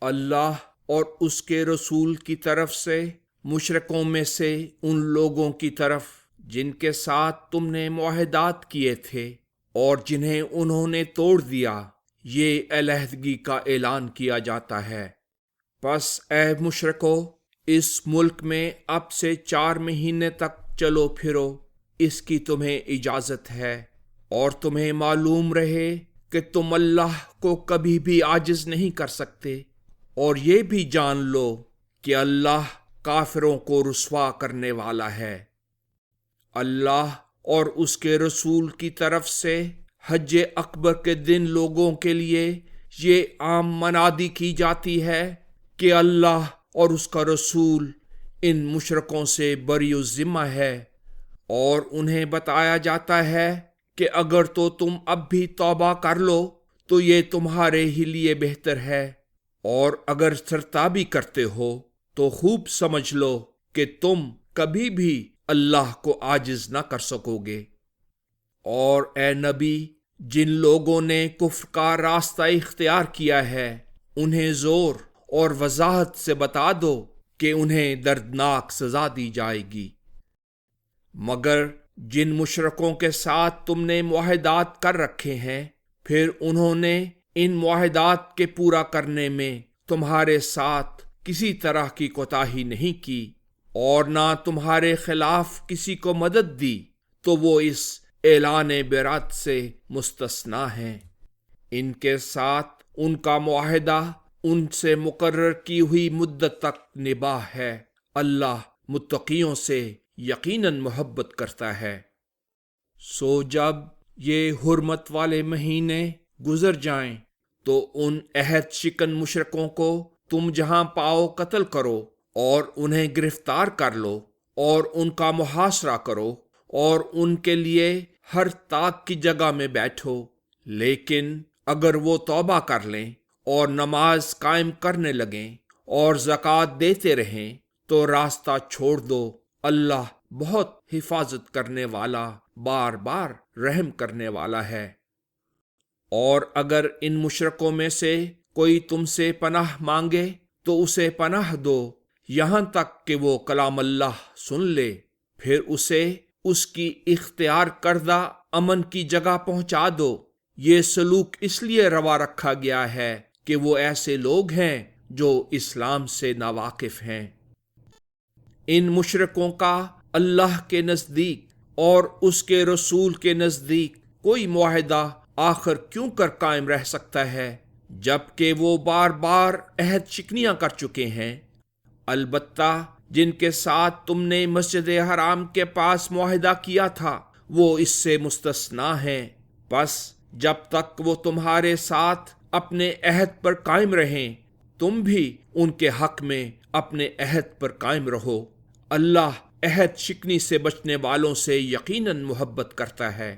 اللہ اور اس کے رسول کی طرف سے مشرکوں میں سے ان لوگوں کی طرف جن کے ساتھ تم نے معاہدات کیے تھے اور جنہیں انہوں نے توڑ دیا، یہ علیحدگی کا اعلان کیا جاتا ہے۔ پس اے مشرکو، اس ملک میں اب سے 4 مہینے تک چلو پھرو، اس کی تمہیں اجازت ہے، اور تمہیں معلوم رہے کہ تم اللہ کو کبھی بھی عاجز نہیں کر سکتے، اور یہ بھی جان لو کہ اللہ کافروں کو رسوا کرنے والا ہے۔ اللہ اور اس کے رسول کی طرف سے حج اکبر کے دن لوگوں کے لیے یہ عام منادی کی جاتی ہے کہ اللہ اور اس کا رسول ان مشرکوں سے بری الذمہ ہے، اور انہیں بتایا جاتا ہے کہ اگر تو تم اب بھی توبہ کر لو تو یہ تمہارے ہی لیے بہتر ہے، اور اگر سرتابی کرتے ہو تو خوب سمجھ لو کہ تم کبھی بھی اللہ کو عاجز نہ کر سکو گے۔ اور اے نبی، جن لوگوں نے کفر کا راستہ اختیار کیا ہے انہیں زور اور وضاحت سے بتا دو کہ انہیں دردناک سزا دی جائے گی۔ مگر جن مشرکوں کے ساتھ تم نے معاہدات کر رکھے ہیں، پھر انہوں نے ان معاہدات کے پورا کرنے میں تمہارے ساتھ کسی طرح کی کوتاہی نہیں کی، اور نہ تمہارے خلاف کسی کو مدد دی، تو وہ اس اعلان بیعت سے مستثنی ہیں۔ ان کے ساتھ ان کا معاہدہ ان سے مقرر کی ہوئی مدت تک نباہ ہے۔ اللہ متقیوں سے یقیناً محبت کرتا ہے۔ سو جب یہ حرمت والے مہینے گزر جائیں تو ان عہد شکن مشرکوں کو تم جہاں پاؤ قتل کرو، اور انہیں گرفتار کر لو، اور ان کا محاصرہ کرو، اور ان کے لیے ہر طاق کی جگہ میں بیٹھو۔ لیکن اگر وہ توبہ کر لیں اور نماز قائم کرنے لگیں اور زکوٰۃ دیتے رہیں تو راستہ چھوڑ دو، اللہ بہت حفاظت کرنے والا، بار بار رحم کرنے والا ہے۔ اور اگر ان مشرکوں میں سے کوئی تم سے پناہ مانگے تو اسے پناہ دو، یہاں تک کہ وہ کلام اللہ سن لے، پھر اسے اس کی اختیار کردہ امن کی جگہ پہنچا دو۔ یہ سلوک اس لیے روا رکھا گیا ہے کہ وہ ایسے لوگ ہیں جو اسلام سے ناواقف ہیں۔ ان مشرکوں کا اللہ کے نزدیک اور اس کے رسول کے نزدیک کوئی معاہدہ آخر کیوں کر قائم رہ سکتا ہے جبکہ وہ بار بار عہد شکنیاں کر چکے ہیں؟ البتہ جن کے ساتھ تم نے مسجد حرام کے پاس معاہدہ کیا تھا وہ اس سے مستثنی ہیں۔ پس جب تک وہ تمہارے ساتھ اپنے عہد پر قائم رہیں، تم بھی ان کے حق میں اپنے عہد پر قائم رہو۔ اللہ عہد شکنی سے بچنے والوں سے یقیناً محبت کرتا ہے۔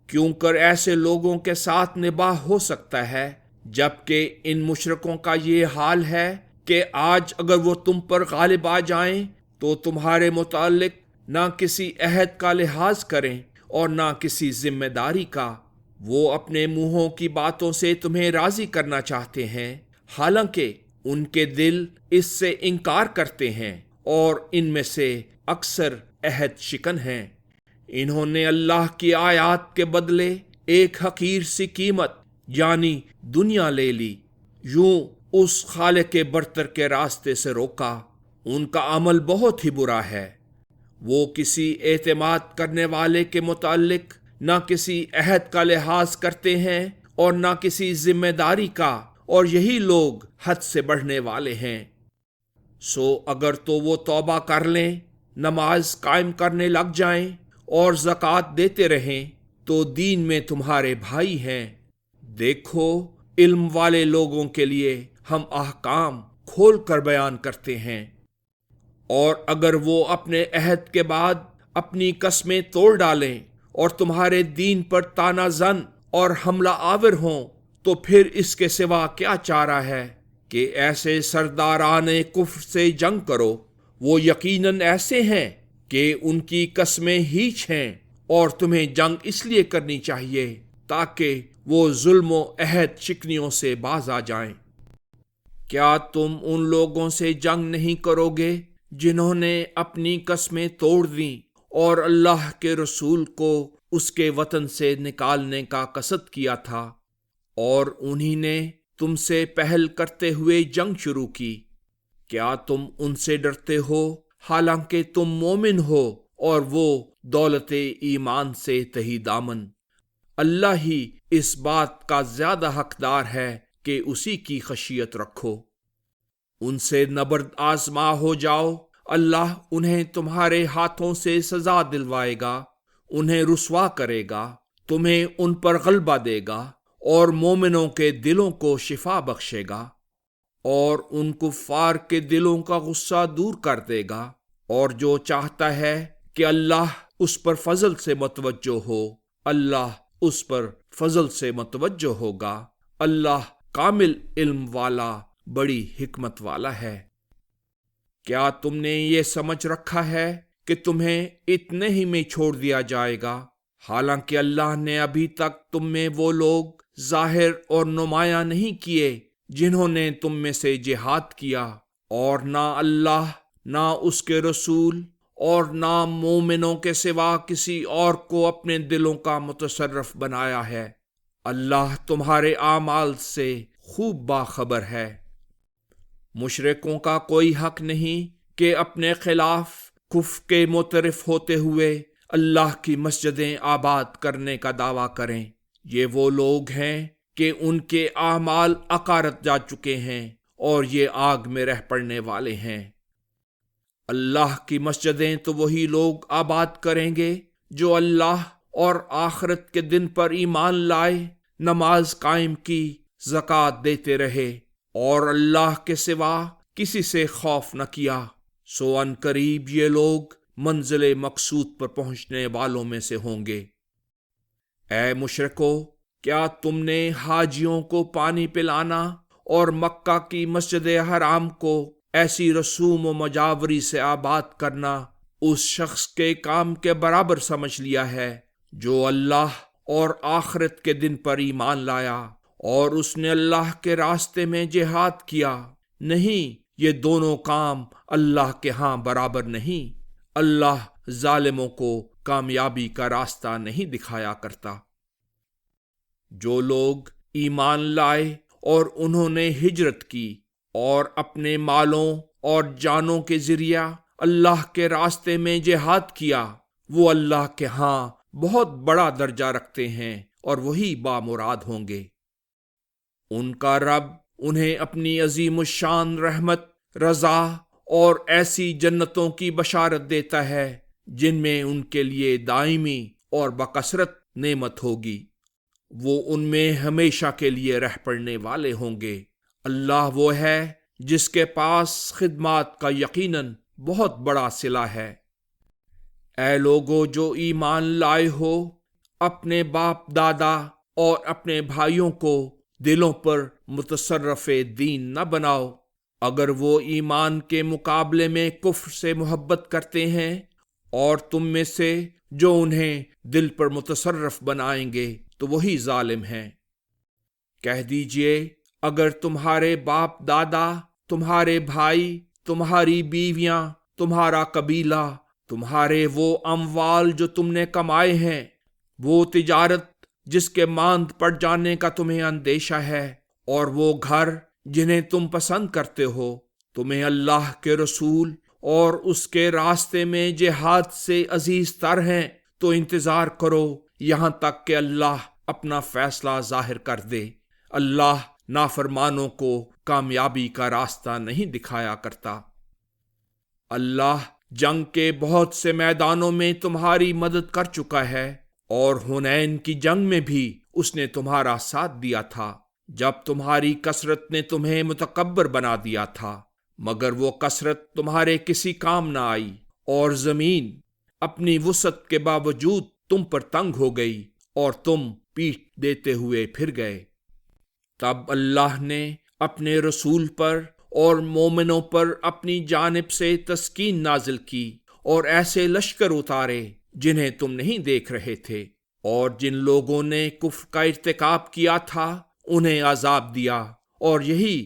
کیوں کر ایسے لوگوں کے ساتھ نباہ ہو سکتا ہے جبکہ ان مشرکوں کا یہ حال ہے کہ آج اگر وہ تم پر غالب آ جائیں تو تمہارے متعلق نہ کسی عہد کا لحاظ کریں اور نہ کسی ذمہ داری کا۔ وہ اپنے منہوں کی باتوں سے تمہیں راضی کرنا چاہتے ہیں، حالانکہ ان کے دل اس سے انکار کرتے ہیں، اور ان میں سے اکثر عہد شکن ہیں۔ انہوں نے اللہ کی آیات کے بدلے ایک حقیر سی قیمت یعنی دنیا لے لی، یوں اس خالق برتر کے راستے سے روکا۔ ان کا عمل بہت ہی برا ہے۔ وہ کسی اعتماد کرنے والے کے متعلق نہ کسی عہد کا لحاظ کرتے ہیں اور نہ کسی ذمہ داری کا، اور یہی لوگ حد سے بڑھنے والے ہیں۔ سو اگر تو وہ توبہ کر لیں، نماز قائم کرنے لگ جائیں اور زکوٰۃ دیتے رہیں تو دین میں تمہارے بھائی ہیں۔ دیکھو، علم والے لوگوں کے لیے ہم احکام کھول کر بیان کرتے ہیں، اور اگر وہ اپنے عہد کے بعد اپنی قسمیں توڑ ڈالیں اور تمہارے دین پر طعنہ زن اور حملہ آور ہوں تو پھر اس کے سوا کیا چارہ ہے کہ ایسے سرداران کفر سے جنگ کرو۔ وہ یقیناً ایسے ہیں کہ ان کی قسمیں ہیچ ہیں، اور تمہیں جنگ اس لیے کرنی چاہیے تاکہ وہ ظلم و عہد شکنیوں سے باز آ جائیں۔ کیا تم ان لوگوں سے جنگ نہیں کرو گے جنہوں نے اپنی قسمیں توڑ دیں اور اللہ کے رسول کو اس کے وطن سے نکالنے کا قصد کیا تھا، اور انہی نے تم سے پہل کرتے ہوئے جنگ شروع کی؟ کیا تم ان سے ڈرتے ہو حالانکہ تم مومن ہو اور وہ دولت ایمان سے تہی دامن؟ اللہ ہی اس بات کا زیادہ حقدار ہے کہ اسی کی خشیت رکھو۔ ان سے نبرد آزما ہو جاؤ، اللہ انہیں تمہارے ہاتھوں سے سزا دلوائے گا، انہیں رسوا کرے گا، تمہیں ان پر غلبہ دے گا اور مومنوں کے دلوں کو شفا بخشے گا، اور ان کفار کے دلوں کا غصہ دور کر دے گا۔ اور جو چاہتا ہے کہ اللہ اس پر فضل سے متوجہ ہو، اللہ اس پر فضل سے متوجہ ہوگا۔ اللہ کامل علم والا، بڑی حکمت والا ہے۔ کیا تم نے یہ سمجھ رکھا ہے کہ تمہیں اتنے ہی میں چھوڑ دیا جائے گا، حالانکہ اللہ نے ابھی تک تم میں وہ لوگ ظاہر اور نمایاں نہیں کیے جنہوں نے تم میں سے جہاد کیا، اور نہ اللہ، نہ اس کے رسول، اور نہ مومنوں کے سوا کسی اور کو اپنے دلوں کا متصرف بنایا ہے۔ اللہ تمہارے اعمال سے خوب باخبر ہے۔ مشرکوں کا کوئی حق نہیں کہ اپنے خلاف کفر کے معترف ہوتے ہوئے اللہ کی مسجدیں آباد کرنے کا دعویٰ کریں۔ یہ وہ لوگ ہیں کہ ان کے اعمال عقارت جا چکے ہیں اور یہ آگ میں رہ پڑنے والے ہیں۔ اللہ کی مسجدیں تو وہی لوگ آباد کریں گے جو اللہ اور آخرت کے دن پر ایمان لائے، نماز قائم کی، زکوٰۃ دیتے رہے، اور اللہ کے سوا کسی سے خوف نہ کیا، سو ان قریب یہ لوگ منزل مقصود پر پہنچنے والوں میں سے ہوں گے۔ اے مشرکو، کیا تم نے حاجیوں کو پانی پلانا اور مکہ کی مسجد حرام کو ایسی رسوم و مجاوری سے آباد کرنا اس شخص کے کام کے برابر سمجھ لیا ہے جو اللہ اور آخرت کے دن پر ایمان لایا اور اس نے اللہ کے راستے میں جہاد کیا؟ نہیں، یہ دونوں کام اللہ کے ہاں برابر نہیں۔ اللہ ظالموں کو کامیابی کا راستہ نہیں دکھایا کرتا۔ جو لوگ ایمان لائے اور انہوں نے ہجرت کی اور اپنے مالوں اور جانوں کے ذریعہ اللہ کے راستے میں جہاد کیا، وہ اللہ کے ہاں بہت بڑا درجہ رکھتے ہیں اور وہی بامراد ہوں گے۔ ان کا رب انہیں اپنی عظیم الشان رحمت، رضا اور ایسی جنتوں کی بشارت دیتا ہے جن میں ان کے لیے دائمی اور بکثرت نعمت ہوگی، وہ ان میں ہمیشہ کے لیے رہ پڑنے والے ہوں گے۔ اللہ وہ ہے جس کے پاس خدمات کا یقیناً بہت بڑا صلہ ہے۔ اے لوگو جو ایمان لائے ہو، اپنے باپ دادا اور اپنے بھائیوں کو دلوں پر متصرف دین نہ بناؤ۔ اگر وہ ایمان کے مقابلے میں کفر سے محبت کرتے ہیں، اور تم میں سے جو انہیں دل پر متصرف بنائیں گے تو وہی ظالم ہیں۔ کہہ دیجئے، اگر تمہارے باپ دادا، تمہارے بھائی، تمہاری بیویاں، تمہارا قبیلہ، تمہارے وہ اموال جو تم نے کمائے ہیں، وہ تجارت جس کے ماند پڑ جانے کا تمہیں اندیشہ ہے، اور وہ گھر جنہیں تم پسند کرتے ہو، تمہیں اللہ کے رسول اور اس کے راستے میں جہاد سے عزیز تر ہیں، تو انتظار کرو یہاں تک کہ اللہ اپنا فیصلہ ظاہر کر دے۔ اللہ نافرمانوں کو کامیابی کا راستہ نہیں دکھایا کرتا۔ اللہ جنگ کے بہت سے میدانوں میں تمہاری مدد کر چکا ہے، اور حنین کی جنگ میں بھی اس نے تمہارا ساتھ دیا تھا، جب تمہاری کثرت نے تمہیں متکبر بنا دیا تھا، مگر وہ کثرت تمہارے کسی کام نہ آئی، اور زمین اپنی وسعت کے باوجود تم پر تنگ ہو گئی اور تم پیٹھ دیتے ہوئے پھر گئے۔ تب اللہ نے اپنے رسول پر اور مومنوں پر اپنی جانب سے تسکین نازل کی اور ایسے لشکر اتارے جنہیں تم نہیں دیکھ رہے تھے، اور جن لوگوں نے کفر کا ارتکاب کیا تھا انہیں عذاب دیا، اور یہی